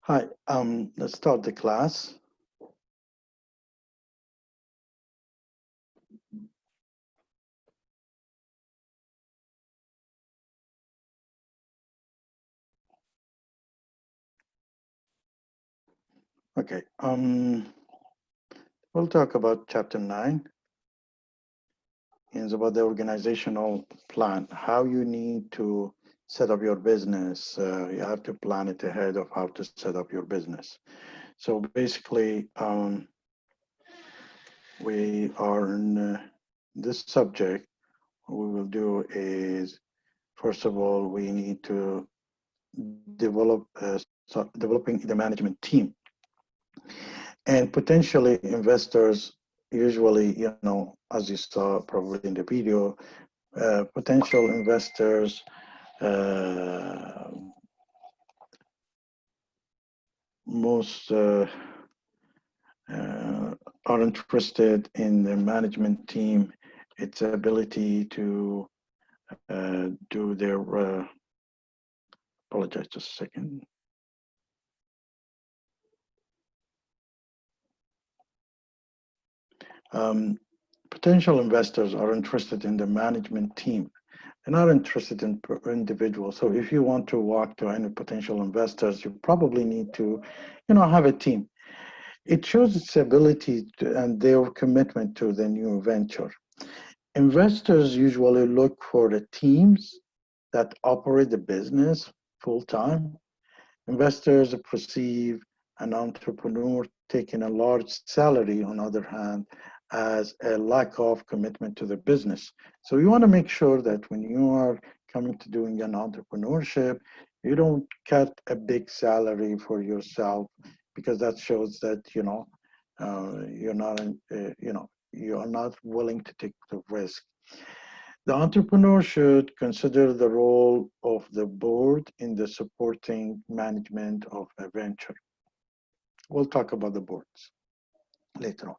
Hi, let's start the class. Okay, we'll talk about chapter 9. It's about the organizational plan, how you need to set up your business. You have to plan it ahead of how to set up your business. So basically, we are in this subject. What we will do is, first of all, we need to develop developing the management team. And potentially investors usually, as you saw probably in the video, potential investors uh, most are interested in the management team, its ability to do their, apologize just a second. Potential investors are interested in the management team. They're not interested in individuals. So if you want to walk to any potential investors, you probably need to, have a team. It shows its ability and their commitment to the new venture. Investors usually look for the teams that operate the business full time. Investors perceive an entrepreneur taking a large salary, on the other hand, as a lack of commitment to the business. So you want to make sure that when you are coming to doing an entrepreneurship, you don't cut a big salary for yourself, because that shows that you're not you are not willing to take the risk. The entrepreneur should consider the role of the board in the supporting management of a venture. We'll talk about the boards later on.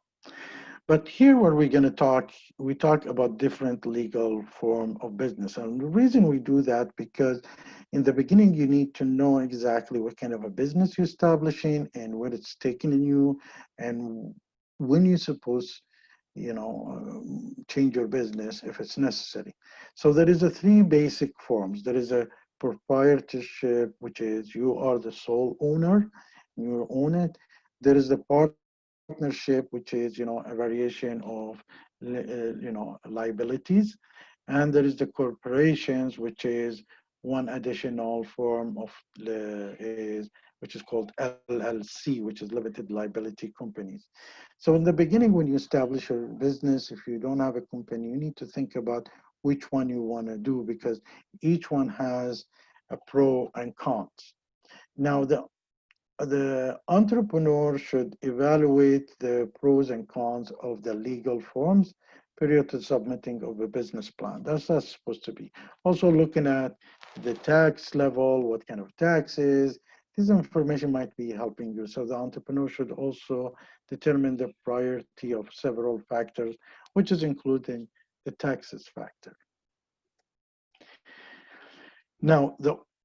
But here where we're going to talk, we talk about different legal form of business. And the reason we do that, because in the beginning, you need to know exactly what kind of a business you're establishing and what it's taking you, and when you're supposed change your business if it's necessary. So there is a three basic forms. There is a proprietorship, which is you are the sole owner, you own it. There is the partnership, which is a variation of liabilities, and there is the corporations, which is one additional form of is which is called LLC, which is limited liability companies. So in the beginning, when you establish your business, if you don't have a company, you need to think about which one you want to do, because each one has a pro and cons. Now, the entrepreneur should evaluate the pros and cons of the legal forms prior to submitting of a business plan. That's supposed to be. Also looking at the tax level, what kind of taxes. This information might be helping you. So the entrepreneur should also determine the priority of several factors, which is including the taxes factor. Now,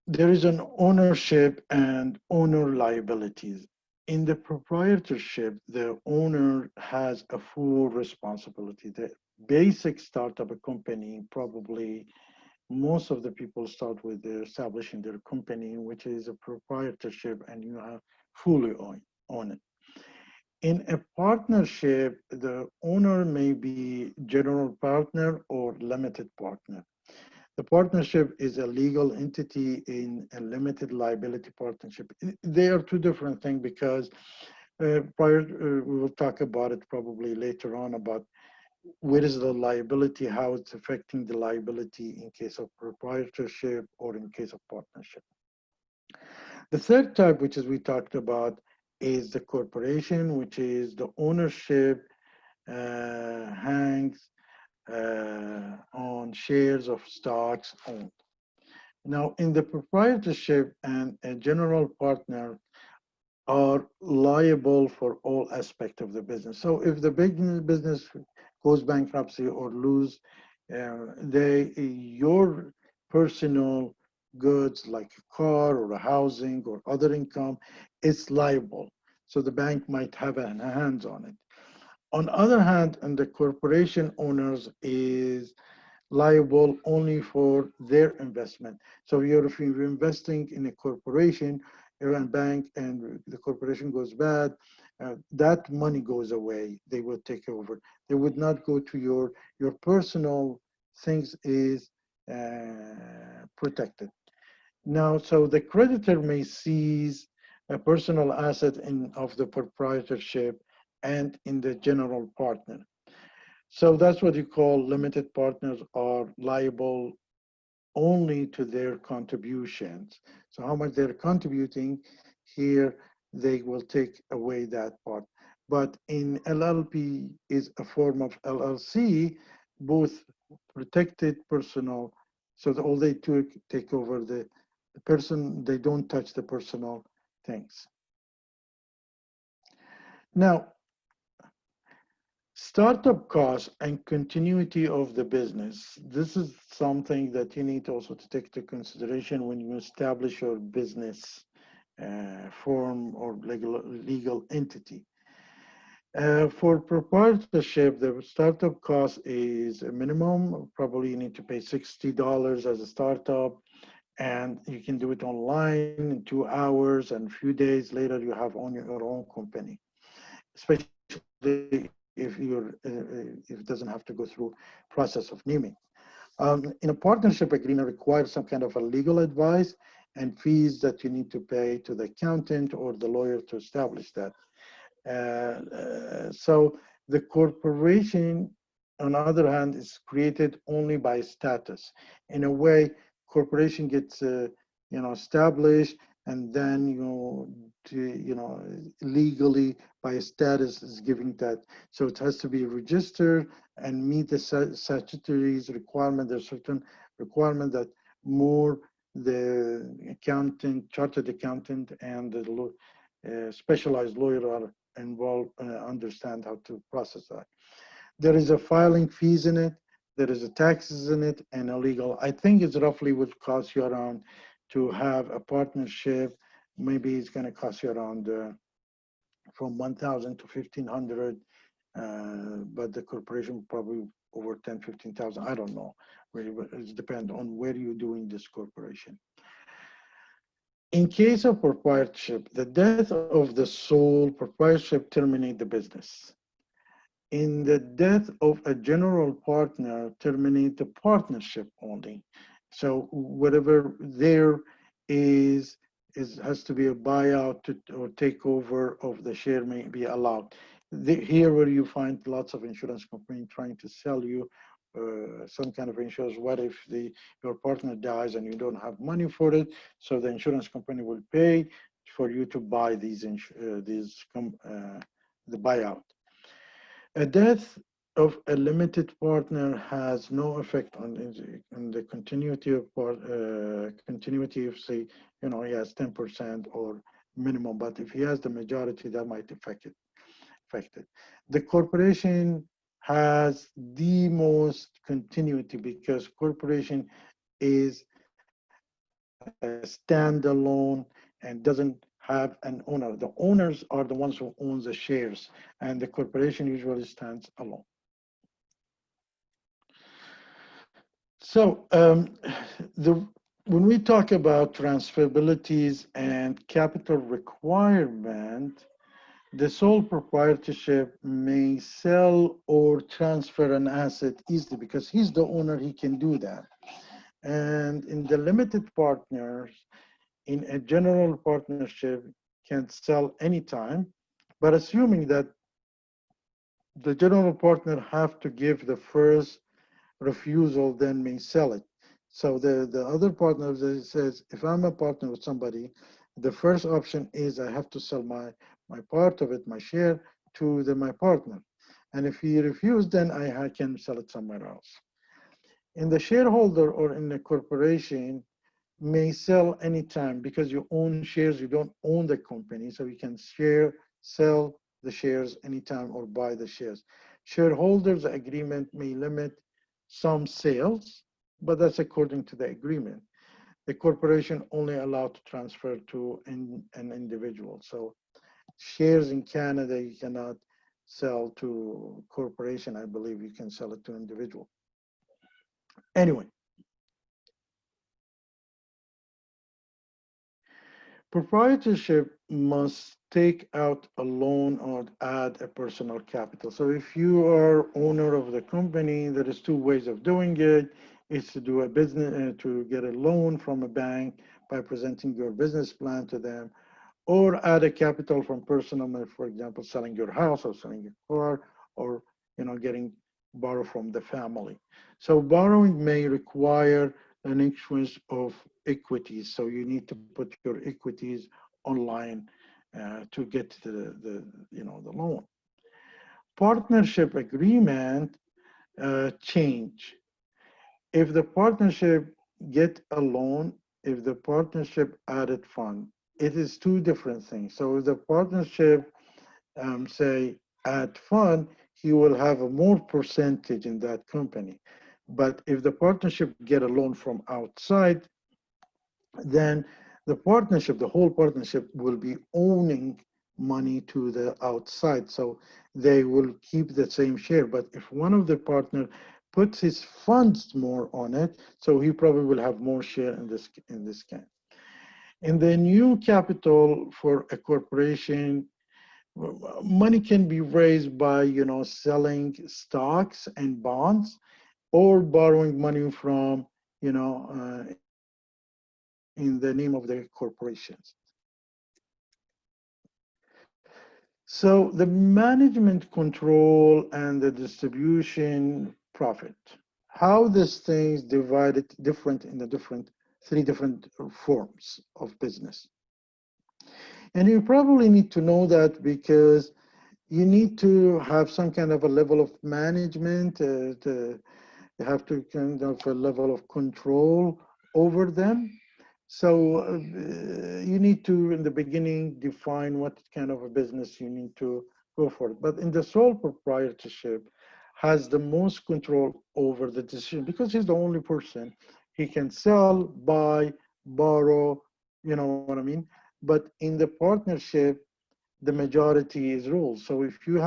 there is an ownership and owner liabilities. In the proprietorship, the owner has a full responsibility. The basic start of a company, probably most of the people start with establishing their company, which is a proprietorship, and you have fully own it. In a partnership, the owner may be general partner or limited partner. The partnership is a legal entity in a limited liability partnership. They are two different things, because we will talk about it probably later on, about where is the liability, how it's affecting the liability in case of proprietorship or in case of partnership. The third type, which is we talked about, is the corporation, which is the ownership hangs on shares of stocks owned. Now, in the proprietorship, and a general partner are liable for all aspects of the business. So if the business goes bankruptcy or lose, your personal goods like a car or a housing or other income, it's liable. So the bank might have a hands on it. On the other hand, and the corporation owners is liable only for their investment. So if you're investing in a corporation or a bank and the corporation goes bad, that money goes away. They will take over. They would not go to your personal things is protected. Now, so the creditor may seize a personal asset of the proprietorship and in the general partner. So that's what you call limited partners are liable only to their contributions. So how much they're contributing here, they will take away that part. But in LLP is a form of LLC, both protected personal, so that all they take over the person, they don't touch the personal things. Now, startup costs and continuity of the business. This is something that you need also to take into consideration when you establish your business form or legal entity. For proprietorship, the startup cost is a minimum. Probably you need to pay $60 as a startup, and you can do it online in 2 hours, and a few days later you have on your own company, especially if it doesn't have to go through process of naming. In a partnership agreement requires some kind of a legal advice and fees that you need to pay to the accountant or the lawyer to establish that. So the corporation, on the other hand, is created only by status. In a way, corporation gets established, and then legally by status is giving that. So it has to be registered and meet the statutory requirement. There's certain requirement that more the accountant, chartered accountant, and the specialized lawyer are involved, understand how to process that. There is a filing fees in it, there is a taxes in it, and a legal. I think it's roughly would cost you around to have a partnership. Maybe it's going to cost you around from 1,000 to 1,500, but the corporation probably over 10, 15,000. I don't know, really, but it depends on where you're doing this corporation. In case of proprietorship, the death of the sole proprietorship terminate the business. In the death of a general partner, terminate the partnership only. So whatever there is has to be a buyout or takeover of the share may be allowed. Here where you find lots of insurance companies trying to sell you some kind of insurance. What if your partner dies and you don't have money for it? So the insurance company will pay for you to buy the buyout. A death of a limited partner has no effect on the continuity of continuity of, say, he has 10% or minimum, but if he has the majority, that might affect it. The corporation has the most continuity because corporation is standalone and doesn't have an owner. The owners are the ones who own the shares, and the corporation usually stands alone. So when we talk about transferabilities and capital requirement, the sole proprietorship may sell or transfer an asset easily because he's the owner, he can do that. And in the limited partners, in a general partnership, can sell anytime, but assuming that the general partner have to give the first refusal, then may sell it. So the other partner says, if I'm a partner with somebody, the first option is I have to sell my part of it, my share, to my partner. And if he refused, then I can sell it somewhere else. In the shareholder or in the corporation, may sell anytime because you own shares, you don't own the company, so you can sell the shares anytime or buy the shares. Shareholders agreement may limit some sales, but that's according to the agreement. The corporation only allowed to transfer to an individual. So shares in Canada, you cannot sell to corporation. I believe you can sell it to individual. Anyway, proprietorship must take out a loan or add a personal capital. So if you are owner of the company, there is two ways of doing it. It's to do a business, to get a loan from a bank by presenting your business plan to them, or add a capital from personal, for example, selling your house or selling your car, or getting borrow from the family. So borrowing may require an issuance of equities. So you need to put your equities online to get the loan. Partnership agreement change. If the partnership get a loan, if the partnership added fund, it is two different things. So if the partnership say add fund, he will have a more percentage in that company. But if the partnership get a loan from outside, then the whole partnership will be owning money to the outside. So they will keep the same share. But if one of the partner puts his funds more on it, so he probably will have more share in this case. In the new capital for a corporation, money can be raised by selling stocks and bonds, or borrowing money from in the name of the corporations. So the management control and the distribution profit, how these things divided different in the three different forms of business. And you probably need to know that because you need to have some kind of a level of management. You have to kind of a level of control over them. So you need to, in the beginning, define what kind of a business you need to go for. But in the sole proprietorship, has the most control over the decision because he's the only person. He can sell, buy, borrow, you know what I mean? But in the partnership, the majority is rules. So if you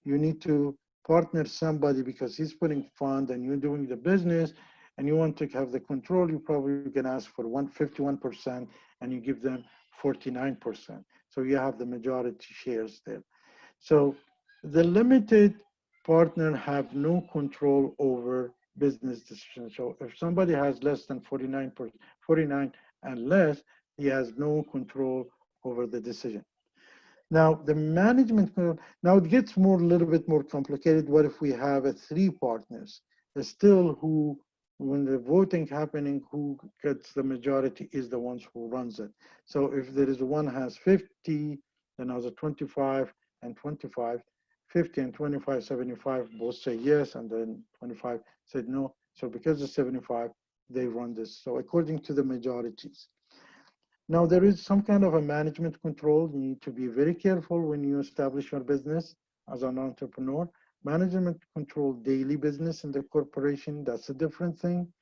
need to partner somebody because he's putting fund and you're doing the business and you want to have the control, you probably can ask for 151% and you give them 49%. So you have the majority shares there. So the limited partner have no control over business decisions. So if somebody has less than 49 and less, he has no control over the decision. Now, the management, now it gets a little bit more complicated. What if we have three partners? Still who, when the voting happening, who gets the majority is the ones who runs it. So if there is one has 50, then there's a 25 and 25, 50 and 25, 75, both say yes, and then 25 said no. So because of 75, they run this. So according to the majorities. Now, there is some kind of a management control. You need to be very careful when you establish your business as an entrepreneur. Management control daily business in the corporation, that's a different thing.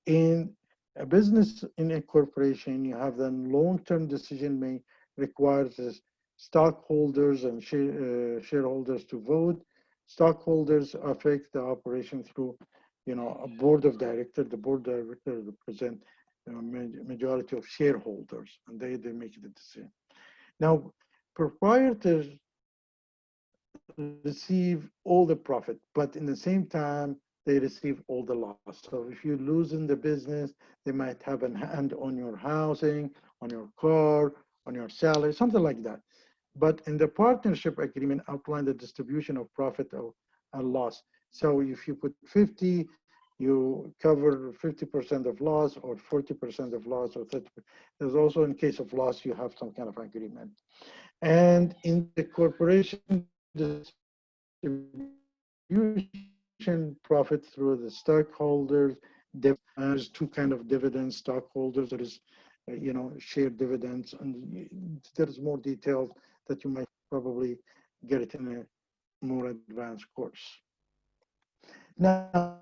In a business in a corporation, you have the long-term decision may require the stockholders and shareholders to vote. Stockholders affect the operation through, a board of directors. The board of directors represent majority of shareholders, and they make the decision. Now, proprietors receive all the profit, but in the same time, they receive all the loss. So if you lose in the business, they might have a hand on your housing, on your car, on your salary, something like that. But in the partnership agreement, outline the distribution of profit and loss. So if you put 50, you cover 50% of loss, or 40% of loss, or 30%. There's also, in case of loss, you have some kind of agreement. And in the corporation distribution profit through the stockholders, there's two kind of dividends. Stockholders, there is, shared dividends, and there's more details that you might probably get it in a more advanced course. Now,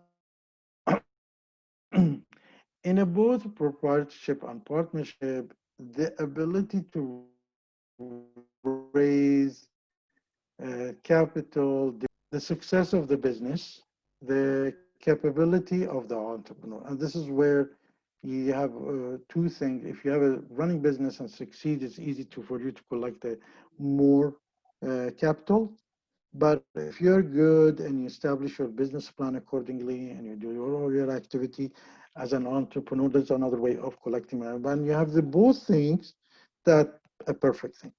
in In a both proprietorship and partnership, the ability to raise capital, the success of the business, the capability of the entrepreneur. And this is where you have two things. If you have a running business and succeed, it's easy for you to collect more capital. But if you're good and you establish your business plan accordingly and you do all your activity as an entrepreneur, that's another way of collecting money. But you have the both things, that a perfect thing.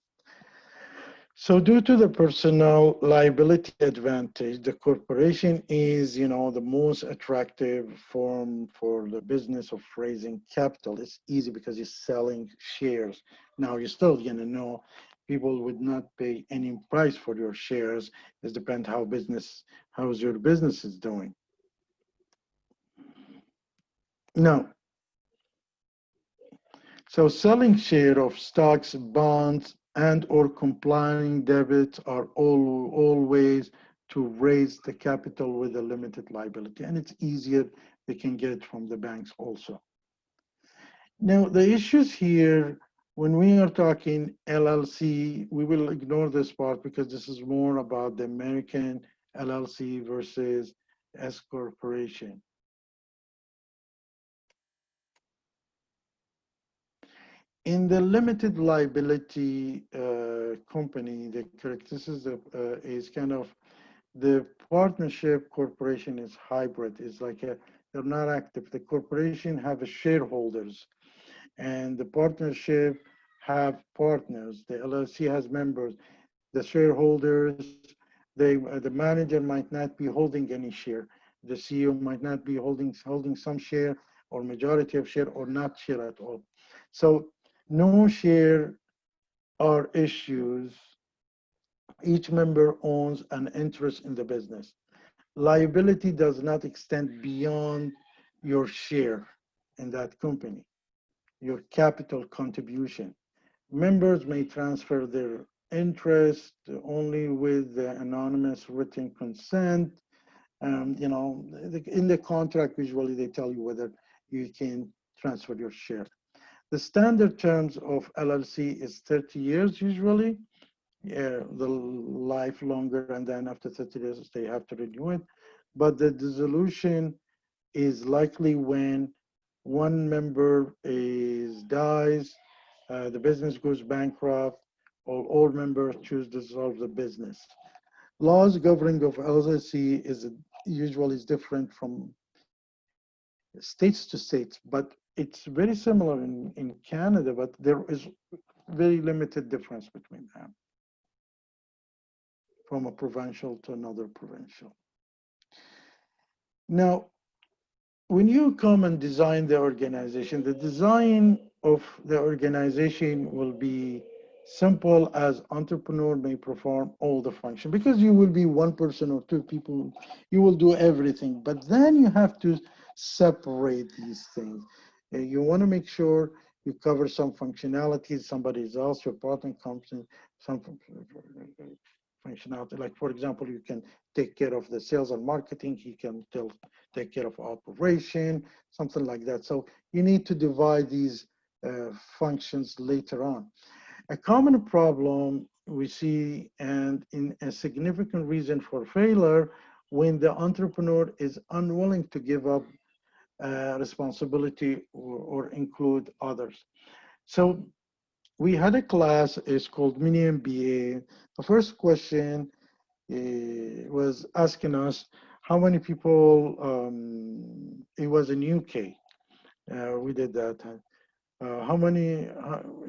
So due to the personal liability advantage, the corporation is, the most attractive form for the business of raising capital. It's easy because you're selling shares. Now you're still gonna know people would not pay any price for your shares. It depends how's your business is doing. Now, so selling share of stocks, bonds, and or complying debits are always to raise the capital with a limited liability. And it's easier, they can get it from the banks also. Now, the issues here, when we are talking LLC, we will ignore this part because this is more about the American LLC versus S corporation. In the limited liability company, the characteristics is kind of the partnership corporation is hybrid. It's like they're not active. The corporation have shareholders, and the partnership have partners. The LLC has members. The shareholders, the manager might not be holding any share. The CEO might not be holding some share or majority of share or not share at all. So no share are issues. Each member owns an interest in the business. Liability does not extend beyond your share in that company, your capital contribution. Members may transfer their interest only with the anonymous written consent. In the contract, usually they tell you whether you can transfer your share. The standard terms of LLC is 30 years usually. Yeah, the life longer, and then after 30 years, they have to renew it. But the dissolution is likely when one member dies, the business goes bankrupt, or all members choose to dissolve the business. Laws governing of LLC usually is different from states to states, but it's very similar in Canada, but there is very limited difference between them from a provincial to another provincial. Now, when you come and design the organization, the design of the organization will be simple as entrepreneur may perform all the function because you will be one person or two people, you will do everything, but then you have to separate these things. You want to make sure you cover some functionalities, somebody else, your partner comes in, some functionality. Like for example, you can take care of the sales and marketing, he can take care of operation, something like that. So you need to divide these functions later on. A common problem we see, and in a significant reason for failure, when the entrepreneur is unwilling to give up responsibility or include others. So we had a class, it's called Mini MBA. The first question was asking us how many people, it was in UK, we did that. How many,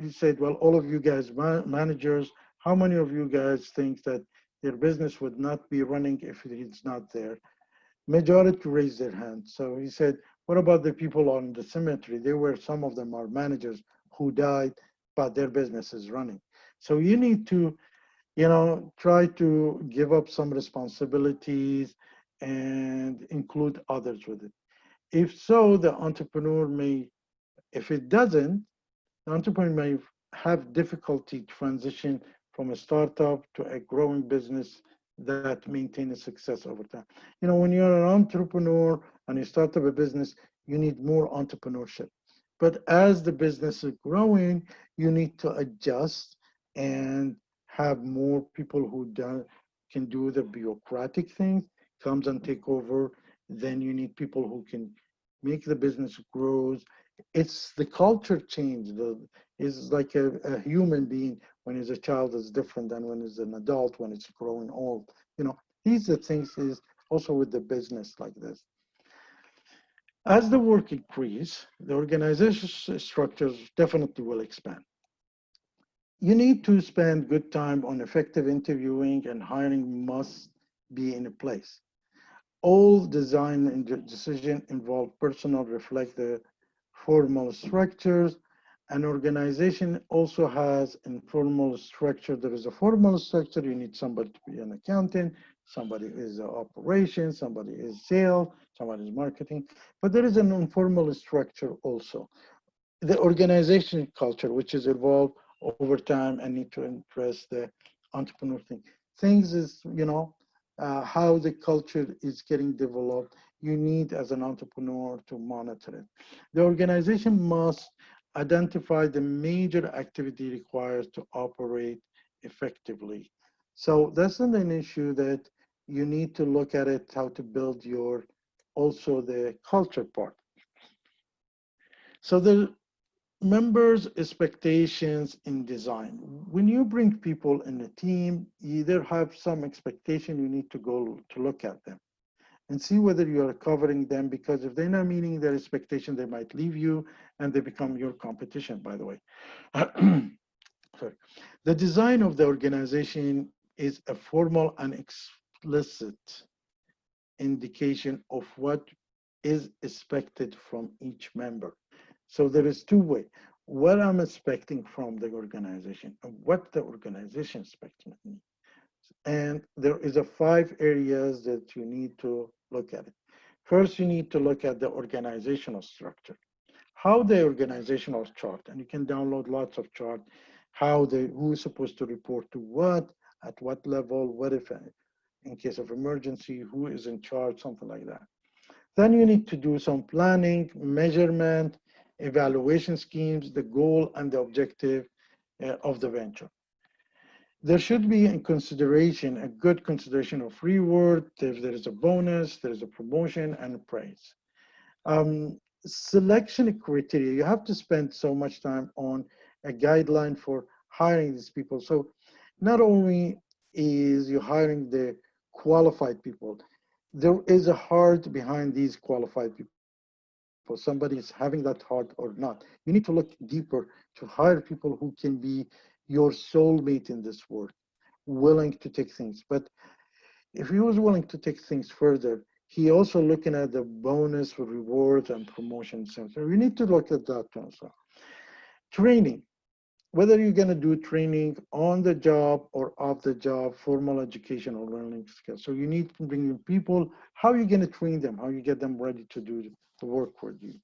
he said, well, all of you guys, managers, how many of you guys think that their business would not be running if it's not there? Majority raised their hand. So he said, what about the people on the cemetery? There were some of them are managers who died, but their business is running. So you need to, try to give up some responsibilities and include others with it. If so, the entrepreneur may, if it doesn't, the entrepreneur may have difficulty transition from a startup to a growing business that maintain a success over time. When you're an entrepreneur and you start up a business, you need more entrepreneurship. But as the business is growing, you need to adjust and have more people who can do the bureaucratic things, comes and take over. Then you need people who can make the business grows. It's the culture change. Is like a human being when he's a child is different than when he's an adult, when it's growing old. These are things is also with the business like this. As the work increases, the organization structures definitely will expand. You need to spend good time on effective interviewing, and hiring must be in place. All design and decision involve personal reflect the formal structures. An organization also has informal structure. There is a formal structure. You need somebody to be an accountant, somebody is operations, somebody is sales, somebody is marketing. But there is an informal structure also. The organization culture, which is evolved over time and need to address the entrepreneur thing. Things is, how the culture is getting developed. You need, as an entrepreneur, to monitor it. The organization must identify the major activity required to operate effectively. So that's not an issue that you need to look at it, how to build your, also the culture part. So the members' expectations in design. When you bring people in a team, you either have some expectation, you need to go to look at them and see whether you are covering them, because if they're not meeting their expectation, they might leave you and they become your competition, by the way. Sorry. The design of the organization is a formal and explicit indication of what is expected from each member. So there is two ways. What I'm expecting from the organization and what the organization expects from me. And there is a 5 areas that you need to look at it. First, you need to look at the organizational structure. How the organizational chart, and you can download lots of chart, who is supposed to report to what, at what level, what if in case of emergency, who is in charge, something like that. Then you need to do some planning, measurement, evaluation schemes, the goal and the objective of the venture. There should be in consideration, a good consideration of reward. If there is a bonus, there is a promotion and a praise. Selection criteria, you have to spend so much time on a guideline for hiring these people. So not only is you hiring the qualified people, there is a heart behind these qualified people. Somebody is having that heart or not. You need to look deeper to hire people who can be your soulmate in this world, willing to take things. But if he was willing to take things further, he also looking at the bonus, rewards, and promotions. So we need to look at that also. Training. Whether you're going to do training on the job or off the job, formal education or learning skills. So you need to bring in people. How are you going to train them? How you get them ready to do the work with you?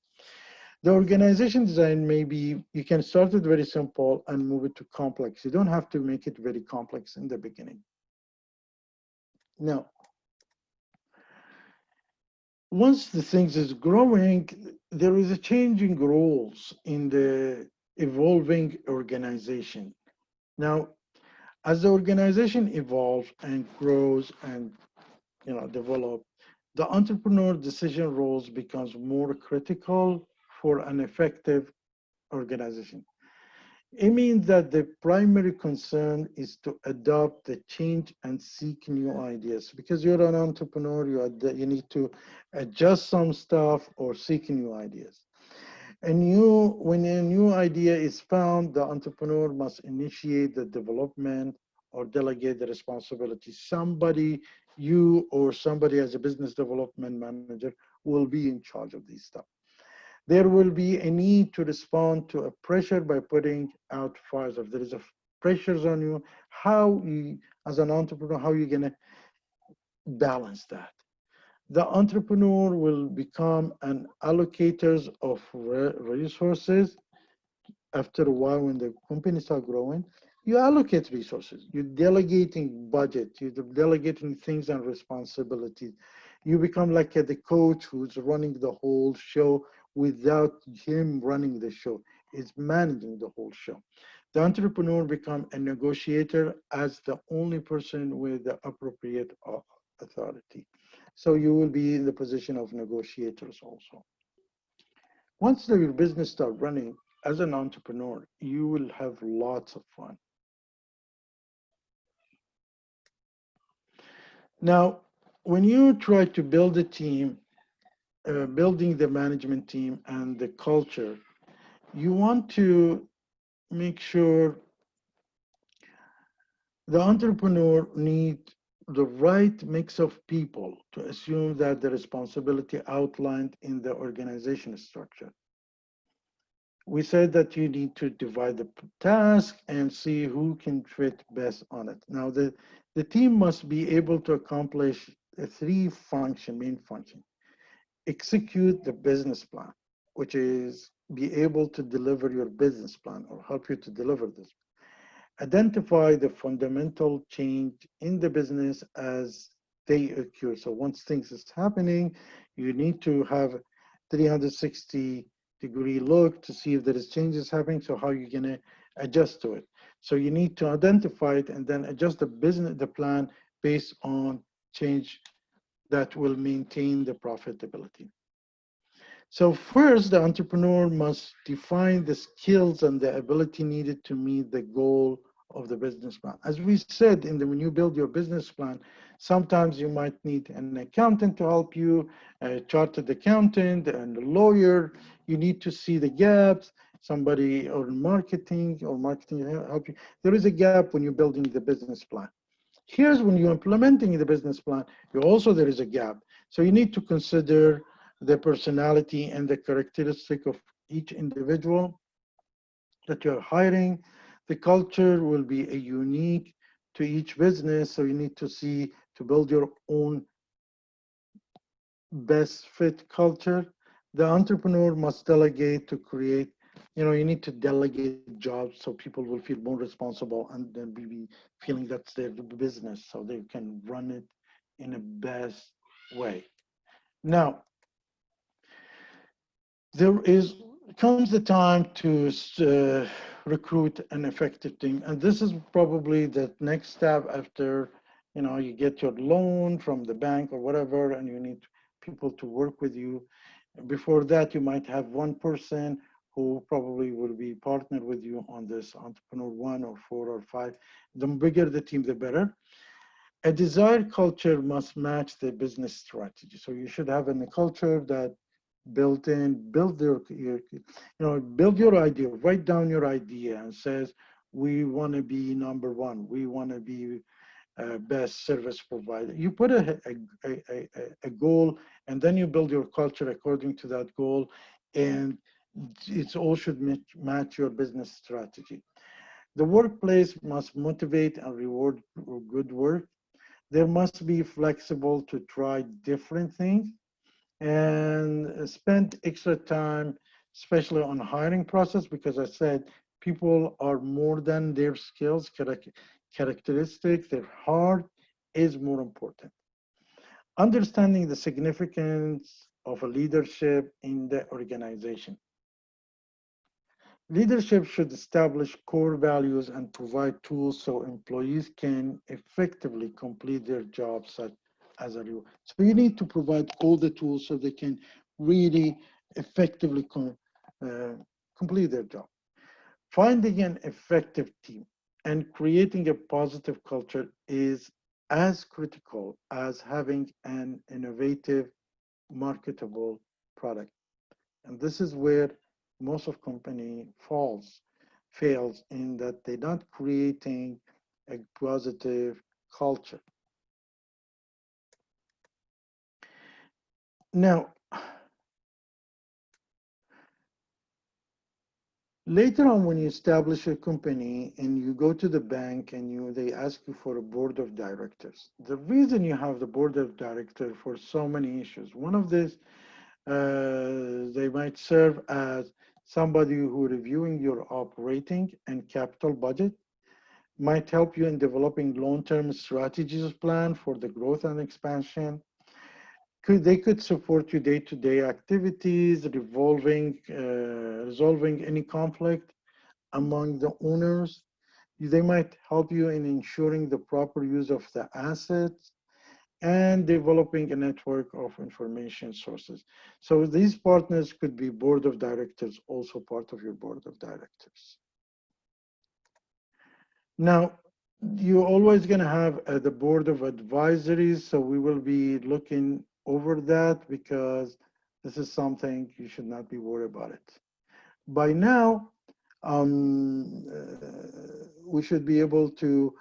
The organization design, maybe you can start it very simple and move it to complex. You don't have to make it very complex in the beginning. Now, once the things is growing, there is a changing roles in the evolving organization. Now, as the organization evolves and grows and develop, the entrepreneur decision roles becomes more critical for an effective organization. It means that the primary concern is to adopt the change and seek new ideas. Because you're an entrepreneur, you need to adjust some stuff or seek new ideas. When a new idea is found, the entrepreneur must initiate the development or delegate the responsibility. Somebody, you or somebody as a business development manager, will be in charge of these stuff. There will be a need to respond to a pressure by putting out fires. If there is a pressures on you, as an entrepreneur, how are you going to balance that? The entrepreneur will become an allocators of resources. After a while, when the company start growing, you allocate resources. You're delegating budget. You're delegating things and responsibilities. You become like the coach who's running the whole show without him running the show. It's managing the whole show. The entrepreneur become a negotiator as the only person with the appropriate authority. So you will be in the position of negotiators also. Once your business start running as an entrepreneur, you will have lots of fun. Now, when you try to build a team, building the management team and the culture, you want to make sure the entrepreneur needs the right mix of people to assume that the responsibility outlined in the organization structure. We said that you need to divide the task and see who can fit best on it. Now, the team must be able to accomplish the main function. Execute the business plan, which is be able to deliver your business plan or help you to deliver this. Identify the fundamental change in the business as they occur. So once things is happening, you need to have 360-degree look to see if there is changes happening. So how you're gonna adjust to it. So you need to identify it and then adjust the plan based on change that will maintain the profitability. So first, the entrepreneur must define the skills and the ability needed to meet the goal of the business plan. As we said, when you build your business plan, sometimes you might need an accountant to help you, a chartered accountant and a lawyer. You need to see the gaps, somebody or marketing help you. There is a gap when you're building the business plan. Here's when you're implementing the business plan, there is a gap. So you need to consider the personality and the characteristic of each individual that you're hiring. The culture will be a unique to each business. So you need to see to build your own best fit culture. The entrepreneur must delegate to create, you need to delegate jobs so people will feel more responsible and then be feeling that's their business so they can run it in a best way. Now, there comes the time to recruit an effective team, and this is probably the next step after you get your loan from the bank or whatever, and you need people to work with you. Before that, you might have one person who probably will be partnered with you on this entrepreneur 1 or 4 or 5. The bigger the team, the better. A desired culture must match the business strategy. So you should have a culture that build build your idea, write down your idea and says, we want to be number one. We want to be best service provider. You put a goal and then you build your culture according to that goal, and it all should match your business strategy. The workplace must motivate and reward good work. There must be flexible to try different things and spend extra time, especially on hiring process, because I said people are more than their skills, characteristics, their heart is more important. Understanding the significance of a leadership in the organization. Leadership should establish core values and provide tools so employees can effectively complete their jobs such as a reward. So you need to provide all the tools so they can really effectively complete their job. Finding an effective team and creating a positive culture is as critical as having an innovative, marketable product. And this is where most of company fails in that they're not creating a positive culture. Now, later on, when you establish a company and you go to the bank and they ask you for a board of directors, the reason you have the board of directors for so many issues. One of this, they might serve as somebody who reviewing your operating and capital budget, might help you in developing long-term strategies plan for the growth and expansion. They could support your day-to-day activities, resolving any conflict among the owners. They might help you in ensuring the proper use of the assets and developing a network of information sources. So these partners could be board of directors, also part of your board of directors. Now, you're always going to have the board of advisories, so we will be looking over that because this is something you should not be worried about it. By now, we should be able to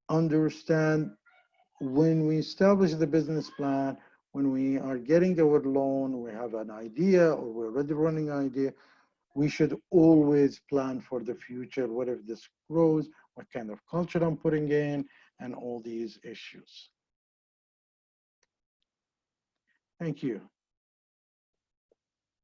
understand when we establish the business plan, when we are getting our loan, we have an idea or we're already running an idea, we should always plan for the future. What if this grows? What kind of culture I'm putting in, and all these issues. Thank you.